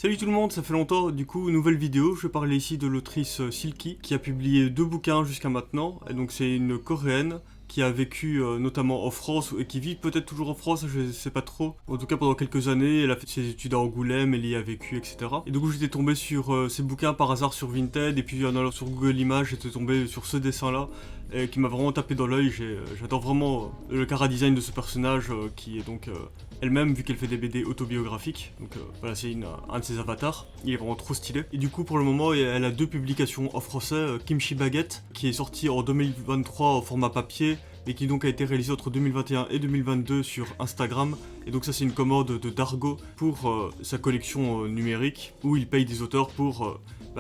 Salut tout le monde, ça fait longtemps, du coup, nouvelle vidéo, je vais parler ici de l'autrice Silky, qui a publié 2 bouquins jusqu'à maintenant, et donc c'est une coréenne qui a vécu notamment en France, et qui vit peut-être toujours en France, je sais pas trop. En tout cas pendant quelques années, elle a fait ses études à Angoulême, elle y a vécu, etc. Et du coup j'étais tombé sur ces bouquins par hasard sur Vinted, et puis en allant sur Google Images, j'étais tombé sur ce dessin-là, qui m'a vraiment tapé dans l'œil. J'adore vraiment le chara-design de ce personnage, qui est donc elle-même, vu qu'elle fait des BD autobiographiques. Donc voilà, c'est un de ses avatars. Il est vraiment trop stylé. Et du coup, pour le moment, elle a 2 publications en français. Kimchi Baguette, qui est sorti en 2023 en format papier, et qui donc a été réalisé entre 2021 et 2022 sur Instagram. Et donc ça, c'est une commande de Dargo pour sa collection numérique, où il paye des auteurs pour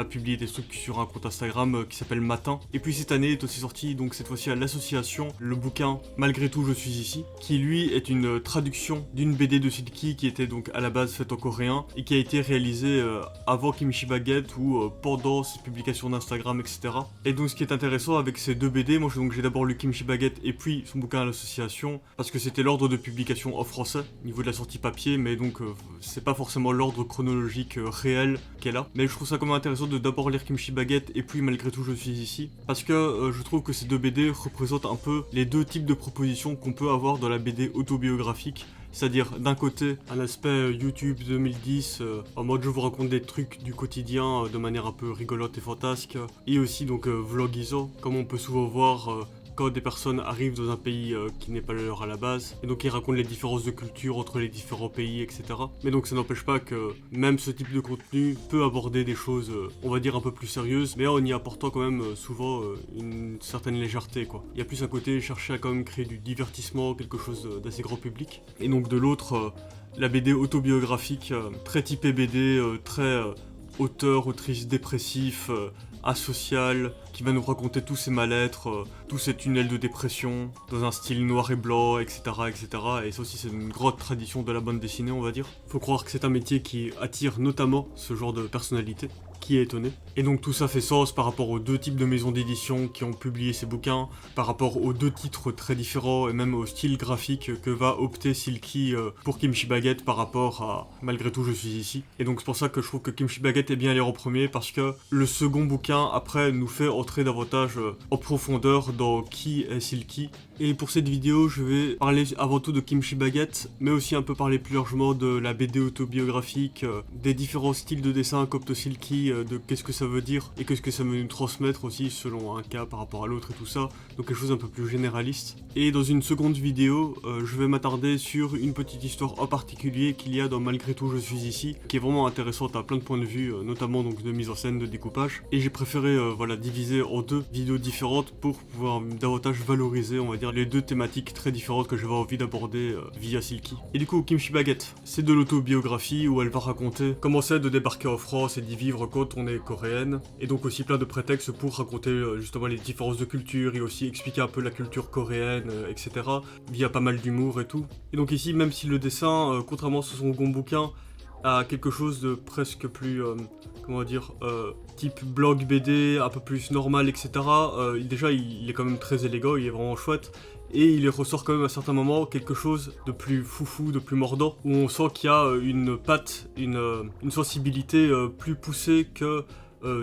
publier des trucs sur un compte Instagram qui s'appelle Matin. Et puis cette année est aussi sorti, donc cette fois-ci à l'association, le bouquin Malgré tout je suis ici, qui lui est une traduction d'une BD de Silky qui était donc à la base faite en coréen et qui a été réalisée avant Kimchi Baguette ou pendant ses publications d'Instagram, etc. Et donc ce qui est intéressant avec ces 2 BD, moi j'ai d'abord lu Kimchi Baguette et puis son bouquin à l'association, parce que c'était l'ordre de publication en français, au niveau de la sortie papier, mais donc c'est pas forcément l'ordre chronologique réel qu'elle a. Mais je trouve ça quand même intéressant de d'abord lire Kimchi Baguette et puis Malgré tout je suis ici, parce que je trouve que ces 2 BD représentent un peu les 2 types de propositions qu'on peut avoir dans la BD autobiographique. C'est-à-dire d'un côté un aspect YouTube 2010 en mode je vous raconte des trucs du quotidien de manière un peu rigolote et fantasque, et aussi donc vlogizo, comme on peut souvent voir quand des personnes arrivent dans un pays qui n'est pas le leur à la base, et donc ils racontent les différences de culture entre les différents pays, etc. Mais donc ça n'empêche pas que même ce type de contenu peut aborder des choses, on va dire un peu plus sérieuses, mais en y apportant quand même souvent une certaine légèreté, quoi. Il y a plus un côté chercher à quand même créer du divertissement, quelque chose d'assez grand public. Et donc de l'autre, la BD autobiographique, très typée BD, très auteur, autrice dépressif, asocial, qui va nous raconter tous ses mal-être, tous ses tunnels de dépression, dans un style noir et blanc, etc. etc. Et ça aussi c'est une grande tradition de la bande dessinée, on va dire. Faut croire que c'est un métier qui attire notamment ce genre de personnalité. Qui est étonné. Et donc tout ça fait sens par rapport aux 2 types de maisons d'édition qui ont publié ces bouquins, par rapport aux 2 titres très différents et même au style graphique que va opter Silky pour Kimchi Baguette par rapport à Malgré tout je suis ici. Et donc c'est pour ça que je trouve que Kimchi Baguette est bien lire en premier, parce que le second bouquin après nous fait entrer davantage en profondeur dans qui est Silky. Et pour cette vidéo je vais parler avant tout de Kimchi Baguette, mais aussi un peu parler plus largement de la BD autobiographique, des différents styles de dessin qu'opte Silky, de qu'est-ce que ça veut dire et qu'est-ce que ça veut nous transmettre aussi selon un cas par rapport à l'autre et tout ça, donc quelque chose un peu plus généraliste. Et dans une seconde vidéo, je vais m'attarder sur une petite histoire en particulier qu'il y a dans Malgré tout je suis ici, qui est vraiment intéressante à plein de points de vue, notamment donc de mise en scène, de découpage. Et j'ai préféré voilà, diviser en 2 vidéos différentes pour pouvoir davantage valoriser, on va dire, les 2 thématiques très différentes que j'avais envie d'aborder via Silky. Et du coup, Kimchi Baguette, c'est de l'autobiographie où elle va raconter comment c'est de débarquer en France et d'y vivre quand on est coréenne, et donc aussi plein de prétextes pour raconter justement les différences de culture et aussi expliquer un peu la culture coréenne, etc. via pas mal d'humour et tout. Et donc ici, même si le dessin, contrairement à son second bouquin, a quelque chose de presque plus, comment dire, type blog BD, un peu plus normal, etc. Déjà, il est quand même très élégant, il est vraiment chouette. Et il ressort quand même à certains moments quelque chose de plus foufou, de plus mordant, où on sent qu'il y a une patte, une sensibilité plus poussée que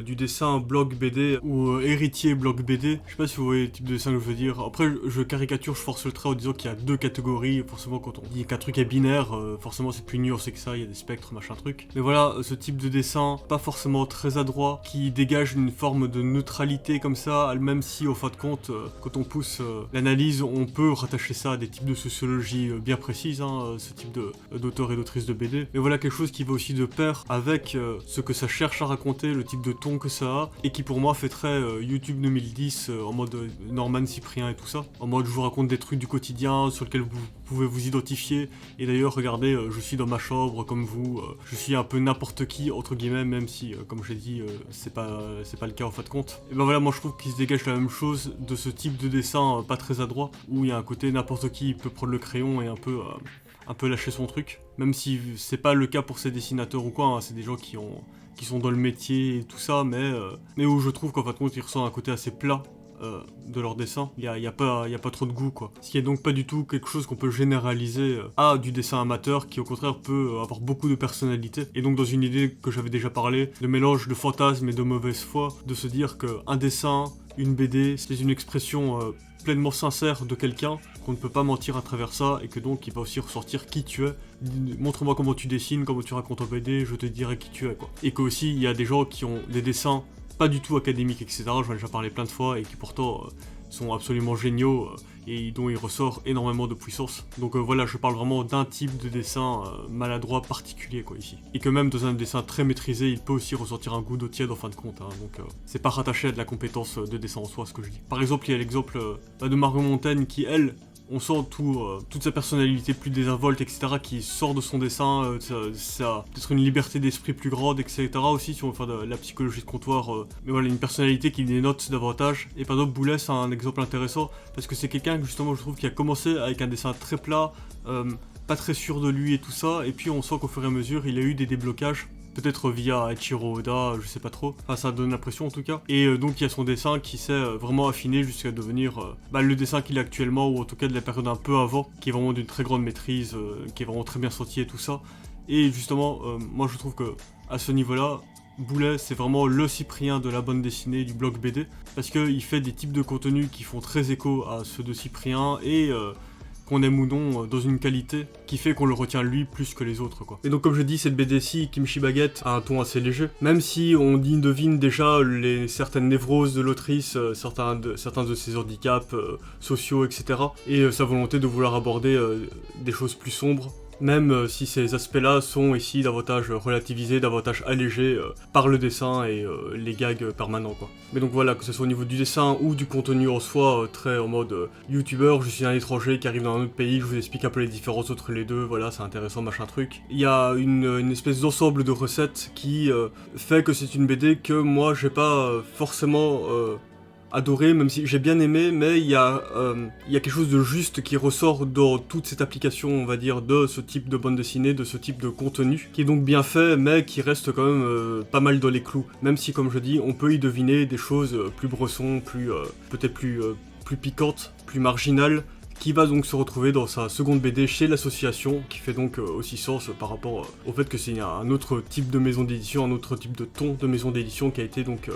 du dessin blog BD ou héritier blog BD. Je sais pas si vous voyez le type de dessin que je veux dire. Après, je caricature, je force le trait en disant qu'il y a 2 catégories. Forcément, quand on dit qu'un truc est binaire, forcément c'est plus nuancé que ça, il y a des spectres, machin truc. Mais voilà, ce type de dessin, pas forcément très adroit, qui dégage une forme de neutralité comme ça, même si au fin de compte, quand on pousse l'analyse, on peut rattacher ça à des types de sociologie bien précises, hein, ce type d'auteur et d'autrice de BD. Mais voilà quelque chose qui va aussi de pair avec ce que ça cherche à raconter, le type de ton que ça a, et qui pour moi fait très YouTube 2010 en mode Norman Cyprien et tout ça, en mode je vous raconte des trucs du quotidien sur lesquels vous pouvez vous identifier, et d'ailleurs regardez, je suis dans ma chambre comme vous, je suis un peu n'importe qui entre guillemets, même si comme j'ai dit c'est pas le cas en fin de compte. Et ben voilà, moi je trouve qu'il se dégage la même chose de ce type de dessin pas très adroit, où il y a un côté n'importe qui peut prendre le crayon et un peu lâcher son truc, même si c'est pas le cas pour ces dessinateurs ou quoi, hein, c'est des gens qui sont dans le métier et tout ça, mais où je trouve qu'en fin de compte il ressent un côté assez plat de leurs dessins. Il y a pas trop de goût, quoi. Ce qui est donc pas du tout quelque chose qu'on peut généraliser à du dessin amateur, qui au contraire peut avoir beaucoup de personnalité. Et donc dans une idée que j'avais déjà parlé, de mélange de fantasme et de mauvaise foi, de se dire qu'un dessin, une BD, c'est une expression pleinement sincère de quelqu'un, qu'on ne peut pas mentir à travers ça, et que donc il va aussi ressortir qui tu es. Montre-moi comment tu dessines, comment tu racontes en BD, je te dirai qui tu es, quoi. Et qu'aussi il y a des gens qui ont des dessins pas du tout académiques, etc. J'en ai déjà parlé plein de fois, et qui pourtant sont absolument géniaux, et dont il ressort énormément de puissance. Donc voilà, je parle vraiment d'un type de dessin maladroit particulier, quoi, ici. Et que même dans un dessin très maîtrisé, il peut aussi ressortir un goût d'eau tiède en fin de compte, hein. Donc c'est pas rattaché à de la compétence de dessin en soi, ce que je dis. Par exemple, il y a l'exemple de Margot Montaigne qui, elle, on sent toute sa personnalité plus désinvolte, etc., qui sort de son dessin, ça peut-être une liberté d'esprit plus grande, etc. aussi, si on veut faire de la psychologie de comptoir. Mais voilà, une personnalité qui dénote davantage. Et par exemple, Boulet, c'est un exemple intéressant, parce que c'est quelqu'un, justement, je trouve, qui a commencé avec un dessin très plat, pas très sûr de lui et tout ça, et puis on sent qu'au fur et à mesure, il a eu des déblocages. Peut-être via Eiichiro Oda, je sais pas trop. Enfin, ça donne l'impression en tout cas. Et donc il y a son dessin qui s'est vraiment affiné jusqu'à devenir le dessin qu'il a actuellement, ou en tout cas de la période un peu avant, qui est vraiment d'une très grande maîtrise, qui est vraiment très bien senti et tout ça. Et justement, moi je trouve que à ce niveau-là, Boulet, c'est vraiment le Cyprien de la bande dessinée du blog BD, parce qu'il fait des types de contenus qui font très écho à ceux de Cyprien, et qu'on aime ou non, dans une qualité qui fait qu'on le retient lui plus que les autres, quoi. Et donc comme je dis, cette BD-ci, Kimchi Baguette, a un ton assez léger, même si on devine déjà certaines névroses de l'autrice, certains de ses handicaps sociaux, etc. Et sa volonté de vouloir aborder des choses plus sombres. Même si ces aspects-là sont ici davantage relativisés, davantage allégés par le dessin et les gags permanents, quoi. Mais donc voilà, que ce soit au niveau du dessin ou du contenu en soi, très en mode youtubeur, je suis un étranger qui arrive dans un autre pays, je vous explique un peu les différences entre les deux, voilà, c'est intéressant, machin truc. Il y a une espèce d'ensemble de recettes qui fait que c'est une BD que moi j'ai pas forcément adoré, même si j'ai bien aimé, mais il y a quelque chose de juste qui ressort dans toute cette application, on va dire, de ce type de bande dessinée, de ce type de contenu, qui est donc bien fait, mais qui reste quand même pas mal dans les clous, même si, comme je dis, on peut y deviner des choses plus bressons, peut-être plus piquantes, plus marginales, qui va donc se retrouver dans sa seconde BD chez l'association, qui fait donc aussi sens par rapport au fait que c'est un autre type de maison d'édition, un autre type de ton de maison d'édition qui a été donc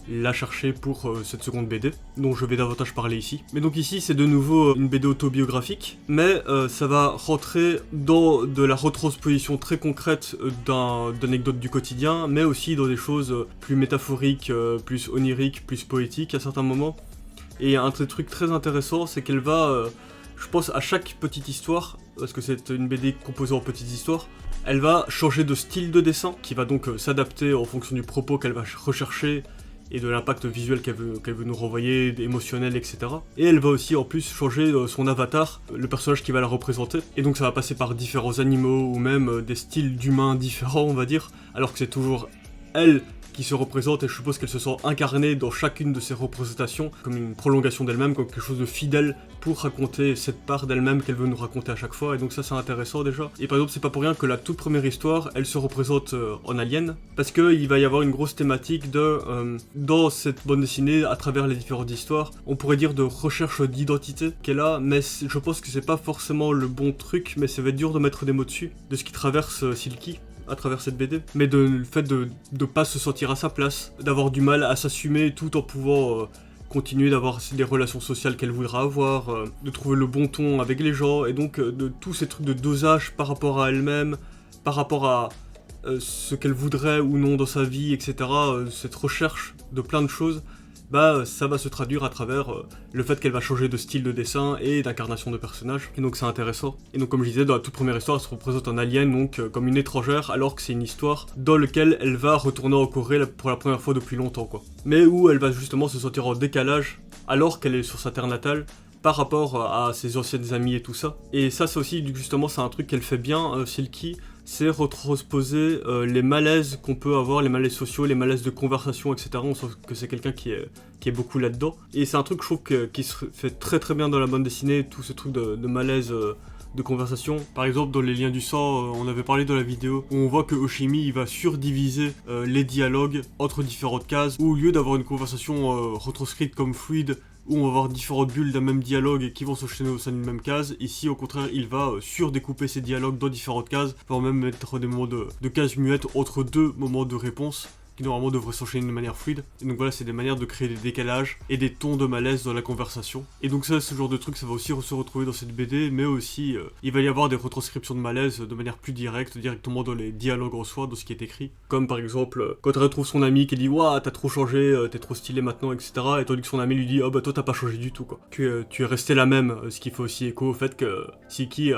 la chercher pour cette seconde BD, dont je vais davantage parler ici. Mais donc ici c'est de nouveau une BD autobiographique, mais ça va rentrer dans de la retransposition très concrète d'anecdotes du quotidien, mais aussi dans des choses plus métaphoriques, plus oniriques, plus poétiques à certains moments. Et un truc très intéressant, c'est qu'elle va, je pense, à chaque petite histoire, parce que c'est une BD composée en petites histoires, elle va changer de style de dessin, qui va donc s'adapter en fonction du propos qu'elle va rechercher, et de l'impact visuel qu'elle veut nous renvoyer, émotionnel, etc. Et elle va aussi en plus changer son avatar, le personnage qui va la représenter. Et donc ça va passer par différents animaux, ou même des styles d'humains différents, on va dire, alors que c'est toujours elle qui se représente, et je suppose qu'elle se sent incarnée dans chacune de ses représentations, comme une prolongation d'elle-même, comme quelque chose de fidèle pour raconter cette part d'elle-même qu'elle veut nous raconter à chaque fois, et donc ça c'est intéressant déjà. Et par exemple, c'est pas pour rien que la toute première histoire, elle se représente en alien, parce qu'il va y avoir une grosse thématique dans cette bande dessinée, à travers les différentes histoires, on pourrait dire de recherche d'identité qu'elle a, mais je pense que c'est pas forcément le bon truc, mais ça va être dur de mettre des mots dessus, de ce qui traverse Silky à travers cette BD, mais le fait de pas se sentir à sa place, d'avoir du mal à s'assumer tout en pouvant continuer d'avoir des relations sociales qu'elle voudra avoir, de trouver le bon ton avec les gens, et donc de tous ces trucs de dosage par rapport à elle-même, par rapport à ce qu'elle voudrait ou non dans sa vie, etc., cette recherche de plein de choses, ça va se traduire à travers le fait qu'elle va changer de style de dessin et d'incarnation de personnage, et donc c'est intéressant. Et donc comme je disais, dans la toute première histoire, elle se représente un alien, donc comme une étrangère, alors que c'est une histoire dans laquelle elle va retourner en Corée pour la première fois depuis longtemps, quoi. Mais où elle va justement se sentir en décalage, alors qu'elle est sur sa terre natale, par rapport à ses anciennes amies et tout ça. Et ça, c'est aussi, justement, c'est un truc qu'elle fait bien, Silky, c'est retransposer les malaises qu'on peut avoir, les malaises sociaux, les malaises de conversation, etc. On sent que c'est quelqu'un qui est beaucoup là-dedans. Et c'est un truc, je trouve, qui se fait très très bien dans la bande dessinée, tout ce truc de malaise de conversation. Par exemple, dans Les Liens du Sang, on avait parlé dans la vidéo, où on voit que Oshimi, il va surdiviser les dialogues entre différentes cases, où au lieu d'avoir une conversation retranscrite comme fluide, où on va avoir différentes bulles d'un même dialogue et qui vont s'enchaîner au sein d'une même case. Ici, au contraire, il va surdécouper ces dialogues dans différentes cases, voire même mettre des moments de cases muettes entre deux moments de réponse, qui normalement devraient s'enchaîner de manière fluide. Et donc voilà, c'est des manières de créer des décalages et des tons de malaise dans la conversation. Et donc ça, ce genre de truc, ça va aussi se retrouver dans cette BD, mais aussi, il va y avoir des retranscriptions de malaise de manière plus directe, directement dans les dialogues en soi, dans ce qui est écrit. Comme par exemple, quand elle retrouve son ami qui dit « Ouah, t'as trop changé, t'es trop stylé maintenant, etc. » Et tandis que son ami lui dit « Oh bah toi t'as pas changé du tout, quoi. Tu es resté la même. » Ce qui fait aussi écho au fait que Silky,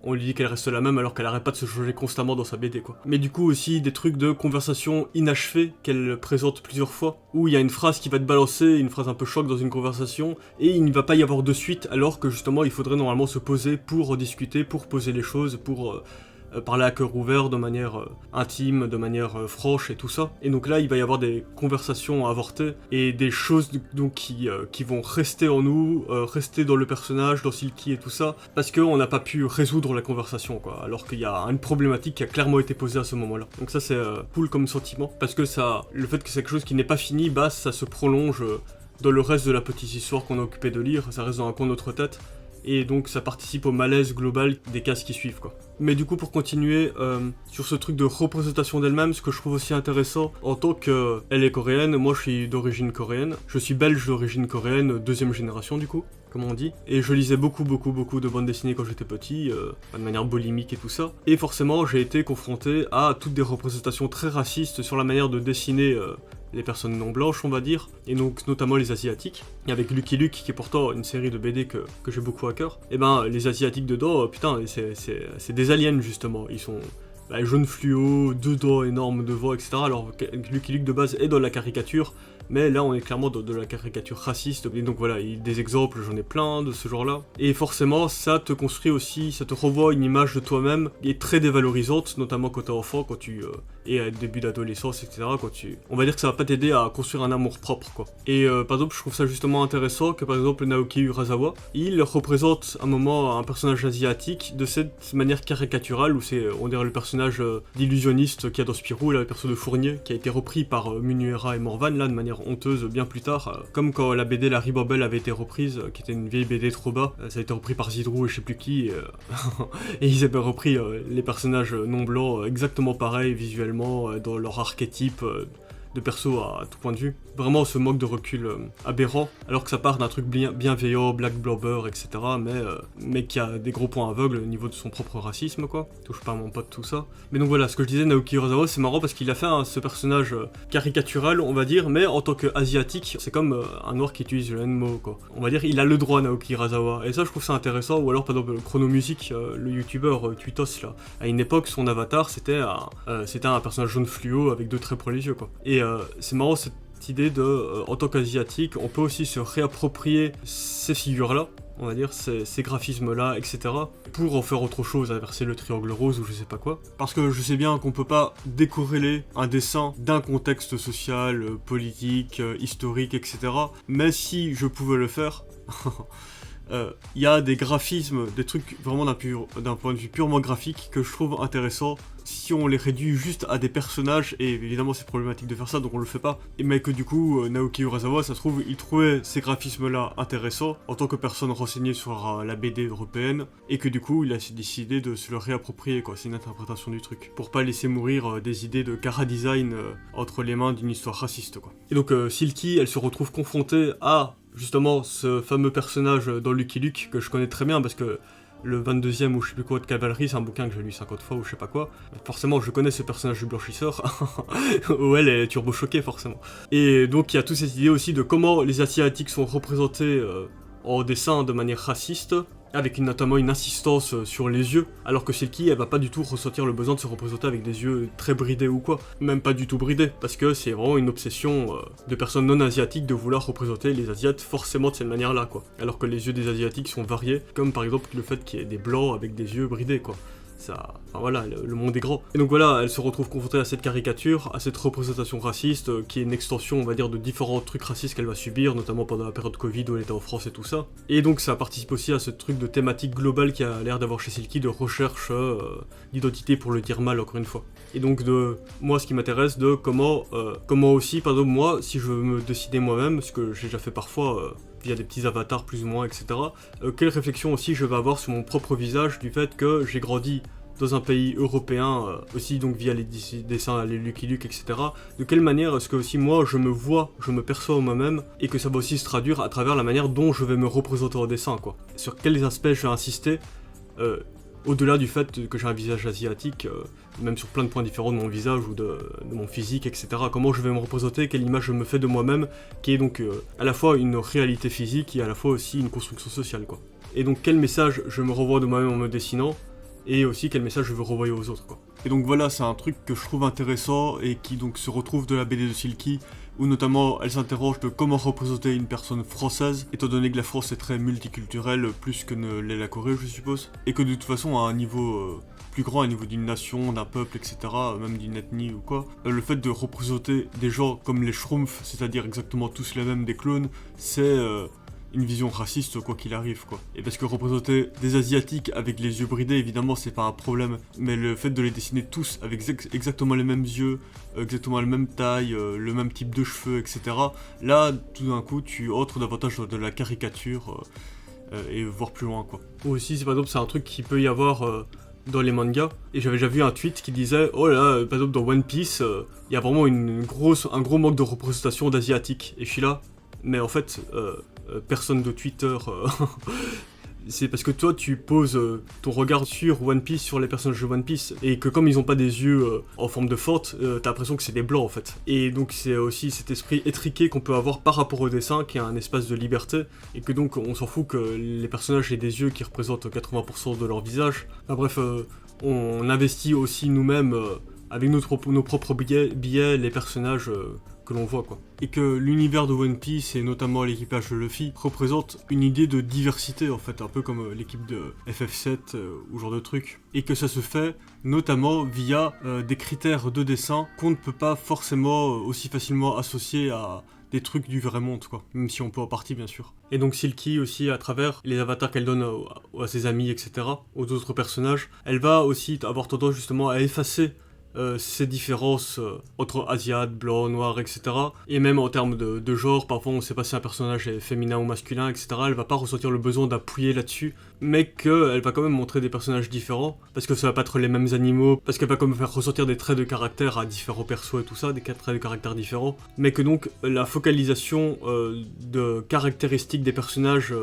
on lui dit qu'elle reste la même alors qu'elle arrête pas de se changer constamment dans sa BD, quoi. Mais du coup aussi, des trucs de conversation inachevée qu'elle présente plusieurs fois, où il y a une phrase qui va être balancée, une phrase un peu choc dans une conversation, et il ne va pas y avoir de suite, alors que justement il faudrait normalement se poser pour discuter, pour poser les choses, pour parler à cœur ouvert, de manière intime, de manière franche et tout ça. Et donc là, il va y avoir des conversations avortées et des choses donc qui vont rester en nous, rester dans le personnage, dans Silky et tout ça, parce qu'on n'a pas pu résoudre la conversation, quoi. Alors qu'il y a une problématique qui a clairement été posée à ce moment-là. Donc ça, c'est cool comme sentiment, parce que ça, le fait que c'est quelque chose qui n'est pas fini, bah ça se prolonge dans le reste de la petite histoire qu'on a occupé de lire, ça reste dans un coin de notre tête. Et donc ça participe au malaise global des cases qui suivent, quoi. Mais du coup, pour continuer sur ce truc de représentation d'elle-même, ce que je trouve aussi intéressant, en tant qu'elle est coréenne, moi je suis d'origine coréenne, je suis belge d'origine coréenne, deuxième génération du coup, comme on dit, et je lisais beaucoup de bandes dessinées quand j'étais petit, de manière boulimique et tout ça, et forcément j'ai été confronté à toutes des représentations très racistes sur la manière de dessiner les personnes non blanches, on va dire, et donc notamment les asiatiques. Et avec Lucky Luke, qui est pourtant une série de BD que j'ai beaucoup à cœur, et ben les asiatiques dedans, putain, c'est des aliens justement, ils sont jaunes fluo, deux dents énormes devant, etc. Alors Lucky Luke de base est dans la caricature, mais là on est clairement dans de la caricature raciste, et donc voilà, des exemples, j'en ai plein de ce genre-là. Et forcément, ça te construit aussi, ça te renvoie une image de toi-même qui est très dévalorisante, notamment quand t'es enfant, quand tu es à début d'adolescence, etc. On va dire que ça va pas t'aider à construire un amour propre, quoi. Et par exemple, je trouve ça justement intéressant que par exemple Naoki Urasawa, il représente un moment un personnage asiatique de cette manière caricaturale, où c'est, on dirait le personnage d'illusionniste qu'il y a dans Spirou, là, le perso de Fournier, qui a été repris par Munuera et Morvan, là, de manière honteuse bien plus tard, comme quand la BD La Ribambelle avait été reprise, qui était une vieille BD trop bas, ça a été repris par Zidrou et je sais plus qui, et ils avaient repris les personnages non blancs exactement pareils visuellement, dans leur archétype de perso à tout point de vue. Vraiment, on se moque de recul aberrant, alors que ça part d'un truc bienveillant, Black Blobber, etc., mais qui a des gros points aveugles au niveau de son propre racisme, quoi. Touche pas à mon pote, tout ça. Mais donc voilà, ce que je disais, Naoki Urasawa, c'est marrant parce qu'il a fait ce personnage caricatural, on va dire, mais en tant qu'asiatique, c'est comme un noir qui utilise le N-mot, quoi. On va dire, il a le droit, Naoki Urasawa, et ça, je trouve ça intéressant. Ou alors, par exemple, Chronomusic, le youtubeur Tuitos, là, à une époque, son avatar, c'était un personnage jaune fluo avec deux traits pour les yeux, quoi. Et c'est marrant cette idée de, en tant qu'asiatique, on peut aussi se réapproprier ces figures-là, on va dire, ces graphismes-là, etc., pour en faire autre chose, inverser le triangle rose ou je sais pas quoi. Parce que je sais bien qu'on peut pas décorréler un dessin d'un contexte social, politique, historique, etc., mais si je pouvais le faire... Il y a des graphismes, des trucs vraiment d'un point de vue purement graphique que je trouve intéressant si on les réduit juste à des personnages, et évidemment c'est problématique de faire ça donc on le fait pas, mais que du coup Naoki Urasawa, ça se trouve, il trouvait ces graphismes là intéressants en tant que personne renseignée sur la BD européenne, et que du coup il a décidé de se le réapproprier, quoi. C'est une interprétation du truc, pour pas laisser mourir des idées de Kara Design entre les mains d'une histoire raciste, quoi. Et donc Silky, elle se retrouve confrontée à justement ce fameux personnage dans Lucky Luke que je connais très bien parce que le 22e ou je sais plus quoi de Cavalerie, c'est un bouquin que j'ai lu 50 fois ou je sais pas quoi. Forcément, je connais ce personnage du blanchisseur, où elle est turbo choquée forcément. Et donc il y a toute cette idée aussi de comment les asiatiques sont représentés en dessin de manière raciste, avec notamment une insistance sur les yeux, alors que Silky, elle va pas du tout ressentir le besoin de se représenter avec des yeux très bridés ou quoi, même pas du tout bridés, parce que c'est vraiment une obsession de personnes non asiatiques de vouloir représenter les asiates forcément de cette manière-là, quoi. Alors que les yeux des asiatiques sont variés, comme par exemple le fait qu'il y ait des blancs avec des yeux bridés, quoi. Ça... Enfin voilà, le monde est grand. Et donc voilà, elle se retrouve confrontée à cette caricature, à cette représentation raciste, qui est une extension, on va dire, de différents trucs racistes qu'elle va subir, notamment pendant la période Covid où elle était en France et tout ça. Et donc ça participe aussi à ce truc de thématique globale qui a l'air d'avoir chez Silky, de recherche d'identité pour le dire mal, encore une fois. Et donc moi ce qui m'intéresse, de comment aussi, par exemple moi, si je veux me décider moi-même, ce que j'ai déjà fait parfois... via des petits avatars plus ou moins, etc. Quelle réflexion aussi je vais avoir sur mon propre visage du fait que j'ai grandi dans un pays européen, aussi donc via les dessins, les Lucky Luke, etc. De quelle manière est-ce que aussi moi je me vois, je me perçois moi-même, et que ça va aussi se traduire à travers la manière dont je vais me représenter au dessin, quoi. Sur quels aspects je vais insister, au-delà du fait que j'ai un visage asiatique, même sur plein de points différents de mon visage ou de mon physique, etc. Comment je vais me représenter, quelle image je me fais de moi-même, qui est donc à la fois une réalité physique et à la fois aussi une construction sociale, quoi. Et donc quel message je me renvoie de moi-même en me dessinant, et aussi quel message je veux renvoyer aux autres, quoi. Et donc voilà, c'est un truc que je trouve intéressant et qui donc se retrouve de la BD de Silky, où notamment elle s'interroge de comment représenter une personne française, étant donné que la France est très multiculturelle, plus que ne l'est la Corée, je suppose, et que de toute façon à un niveau plus grand, à un niveau d'une nation, d'un peuple, etc., même d'une ethnie ou quoi, le fait de représenter des gens comme les Schtroumpfs, c'est-à-dire exactement tous les mêmes, des clones, c'est une vision raciste quoi qu'il arrive, quoi. Et parce que représenter des asiatiques avec les yeux bridés, évidemment c'est pas un problème, mais le fait de les dessiner tous avec exactement les mêmes yeux, exactement la même taille, le même type de cheveux, etc., là tout d'un coup tu entres davantage dans de la caricature et voir plus loin, quoi. Ou aussi par exemple c'est un truc qui peut y avoir dans les mangas, et j'avais déjà vu un tweet qui disait oh là, par exemple dans One Piece, il y a vraiment un gros manque de représentation d'asiatiques, et je suis là, mais en fait personne de Twitter, c'est parce que toi tu poses ton regard sur One Piece, sur les personnages de One Piece, et que comme ils ont pas des yeux en forme de fente, t'as l'impression que c'est des blancs en fait. Et donc c'est aussi cet esprit étriqué qu'on peut avoir par rapport au dessin, qui est un espace de liberté, et que donc on s'en fout que les personnages aient des yeux qui représentent 80% de leur visage. Enfin bref, on investit aussi nous-mêmes, avec nos propres billets, les personnages que l'on voit, quoi. Et que l'univers de One Piece, et notamment l'équipage de Luffy, représente une idée de diversité, en fait, un peu comme l'équipe de FF7 ou genre de truc. Et que ça se fait notamment via des critères de dessin qu'on ne peut pas forcément aussi facilement associer à des trucs du vrai monde, quoi. Même si on peut en partie, bien sûr. Et donc Silky aussi, à travers les avatars qu'elle donne à ses amis, etc., aux autres personnages, elle va aussi avoir tendance justement à effacer ces différences entre asiates, blancs, noirs, etc. Et même en termes de genre, parfois on sait pas si un personnage est féminin ou masculin, etc. Elle va pas ressentir le besoin d'appuyer là-dessus, mais qu'elle va quand même montrer des personnages différents, parce que ça va pas être les mêmes animaux, parce qu'elle va quand même faire ressortir des traits de caractère à différents persos et tout ça, des traits de caractère différents, mais que donc la focalisation de caractéristiques des personnages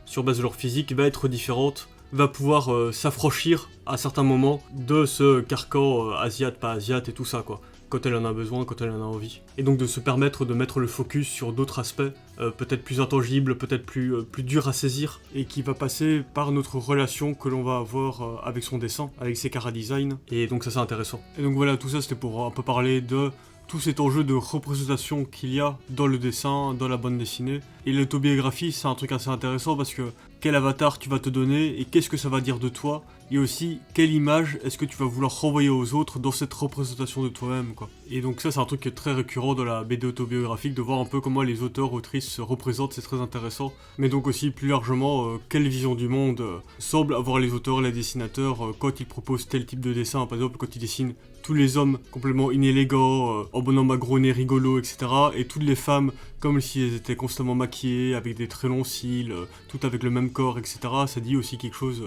sur base de leur physique va être différente, va pouvoir s'affranchir à certains moments de ce carcan asiate, pas asiate et tout ça, quoi. Quand elle en a besoin, quand elle en a envie. Et donc de se permettre de mettre le focus sur d'autres aspects, peut-être plus intangibles, peut-être plus durs à saisir, et qui va passer par notre relation que l'on va avoir avec son dessin, avec ses chara-design. Et donc ça c'est intéressant. Et donc voilà, tout ça c'était pour un peu parler de tout cet enjeu de représentation qu'il y a dans le dessin, dans la bande dessinée. Et l'autobiographie, c'est un truc assez intéressant parce que quel avatar tu vas te donner et qu'est-ce que ça va dire de toi, et aussi quelle image est-ce que tu vas vouloir renvoyer aux autres dans cette représentation de toi-même, quoi. Et donc ça c'est un truc qui est très récurrent dans la BD autobiographique, de voir un peu comment les auteurs, autrices se représentent, c'est très intéressant. Mais donc aussi plus largement, quelle vision du monde semblent avoir les auteurs, les dessinateurs quand ils proposent tel type de dessin, par exemple quand ils dessinent tous les hommes complètement inélégants, en bonhomme agronné, rigolo, etc. Et toutes les femmes comme si elles étaient constamment maquillées, avec des très longs cils, toutes avec le même corps, etc. Ça dit aussi quelque chose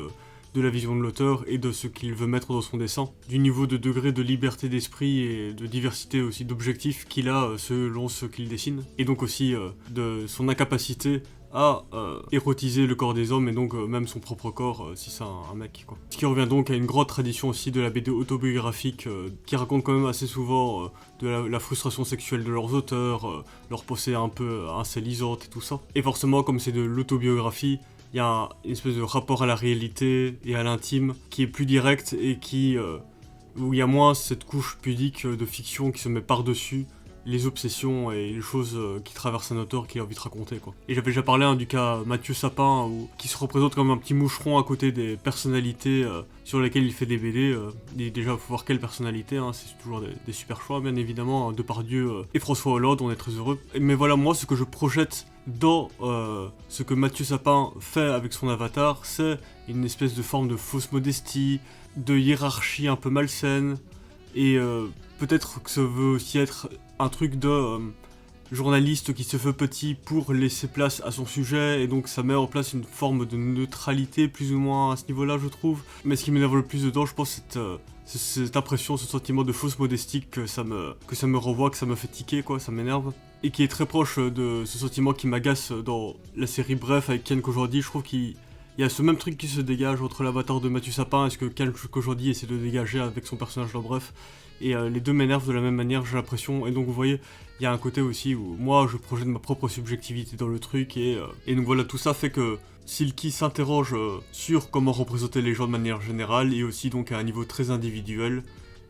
de la vision de l'auteur et de ce qu'il veut mettre dans son dessin, du niveau de degré de liberté d'esprit et de diversité aussi d'objectifs qu'il a selon ce qu'il dessine, et donc aussi de son incapacité à érotiser le corps des hommes et donc même son propre corps si c'est un mec, quoi. Ce qui revient donc à une grande tradition aussi de la BD autobiographique qui raconte quand même assez souvent de la frustration sexuelle de leurs auteurs, leur pensée un peu incélisante et tout ça. Et forcément comme c'est de l'autobiographie, il y a une espèce de rapport à la réalité et à l'intime qui est plus direct et où il y a moins cette couche pudique de fiction qui se met par-dessus les obsessions et les choses qui traversent un auteur qui a envie de raconter, quoi. Et j'avais déjà parlé du cas Mathieu Sapin, qui se représente comme un petit moucheron à côté des personnalités sur lesquelles il fait des BD. Et déjà, il faut voir quelle personnalité, c'est toujours des super choix, bien évidemment. Depardieu et François Hollande, on est très heureux. Mais voilà, moi, ce que je projette dans ce que Mathieu Sapin fait avec son avatar, c'est une espèce de forme de fausse modestie, de hiérarchie un peu malsaine, et peut-être que ça veut aussi être un truc de journaliste qui se fait petit pour laisser place à son sujet, et donc ça met en place une forme de neutralité plus ou moins à ce niveau-là, je trouve. Mais ce qui m'énerve le plus dedans, je pense, c'est cette impression, ce sentiment de fausse modestie que ça me renvoie, que ça me fait tiquer, quoi, ça m'énerve. Et qui est très proche de ce sentiment qui m'agace dans la série Bref avec Ken Kojandi. Je trouve qu'il y a ce même truc qui se dégage entre l'avatar de Mathieu Sapin et ce que Ken Kojandi essaie de dégager avec son personnage dans Bref. Et les deux m'énervent de la même manière, j'ai l'impression. Et donc vous voyez, il y a un côté aussi où moi je projette ma propre subjectivité dans le truc. Et donc voilà, tout ça fait que Silky s'interroge sur comment représenter les gens de manière générale et aussi donc à un niveau très individuel.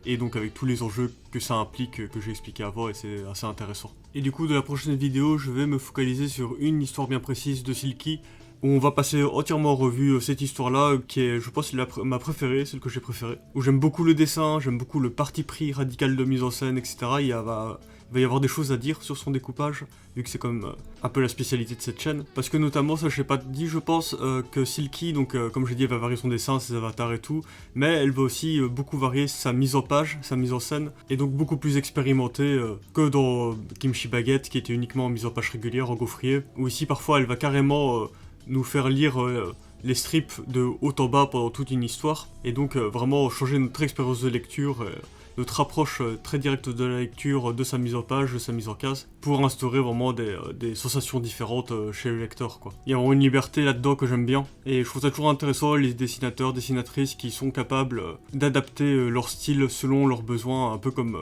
Et donc avec tous les enjeux que ça implique, que j'ai expliqué avant, et c'est assez intéressant. Et du coup, de la prochaine vidéo, je vais me focaliser sur une histoire bien précise de Silky, où on va passer entièrement en revue cette histoire-là, qui est, je pense, ma préférée, celle que j'ai préférée. Où j'aime beaucoup le dessin, j'aime beaucoup le parti pris radical de mise en scène, etc. Il va y avoir des choses à dire sur son découpage, vu que c'est quand même un peu la spécialité de cette chaîne. Parce que notamment, ça je l'ai pas dit, je pense, que Silky, donc comme j'ai dit, elle va varier son dessin, ses avatars et tout, mais elle va aussi beaucoup varier sa mise en page, sa mise en scène, et donc beaucoup plus expérimentée que dans Kimchi Baguette, qui était uniquement en mise en page régulière, en gaufrier, où ici parfois elle va carrément nous faire lire les strips de haut en bas pendant toute une histoire, et donc vraiment changer notre expérience de lecture, notre approche très directe de la lecture, de sa mise en page, de sa mise en case, pour instaurer vraiment des sensations différentes chez le lecteur, quoi. Il y a vraiment une liberté là-dedans que j'aime bien, et je trouve ça toujours intéressant les dessinateurs, dessinatrices qui sont capables d'adapter leur style selon leurs besoins, un peu comme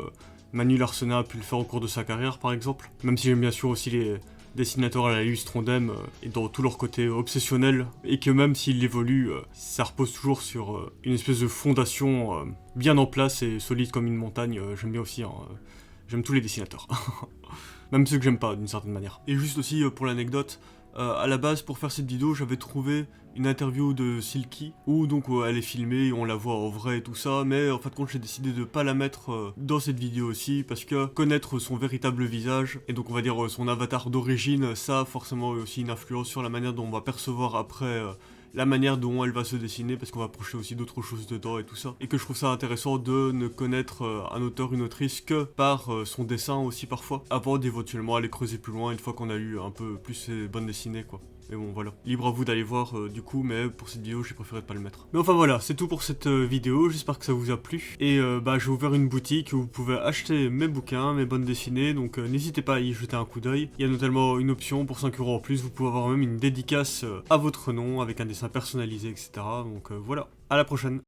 Manu Larsena a pu le faire au cours de sa carrière par exemple, même si j'aime bien sûr aussi les dessinateurs à la Illustrondem et dans tout leur côté obsessionnel, et que même s'il évolue, ça repose toujours sur une espèce de fondation bien en place et solide comme une montagne. J'aime bien aussi, hein, j'aime tous les dessinateurs, même ceux que j'aime pas d'une certaine manière. Et juste aussi pour l'anecdote, à la base pour faire cette vidéo j'avais trouvé une interview de Silky où donc elle est filmée, on la voit en vrai et tout ça, mais en fin de compte j'ai décidé de pas la mettre dans cette vidéo aussi parce que connaître son véritable visage et donc on va dire son avatar d'origine, ça a forcément aussi une influence sur la manière dont on va percevoir après la manière dont elle va se dessiner, parce qu'on va approcher aussi d'autres choses dedans et tout ça, et que je trouve ça intéressant de ne connaître un auteur, une autrice que par son dessin aussi parfois, avant d'éventuellement aller creuser plus loin une fois qu'on a lu un peu plus ses bandes dessinées, quoi. Mais bon voilà, libre à vous d'aller voir du coup, mais pour cette vidéo j'ai préféré de pas le mettre. Mais enfin voilà, c'est tout pour cette vidéo, j'espère que ça vous a plu. Et j'ai ouvert une boutique où vous pouvez acheter mes bouquins, mes bandes dessinées, donc n'hésitez pas à y jeter un coup d'œil. Il y a notamment une option pour 5 € en plus, vous pouvez avoir même une dédicace à votre nom avec un dessin personnalisé, etc. Donc voilà, à la prochaine.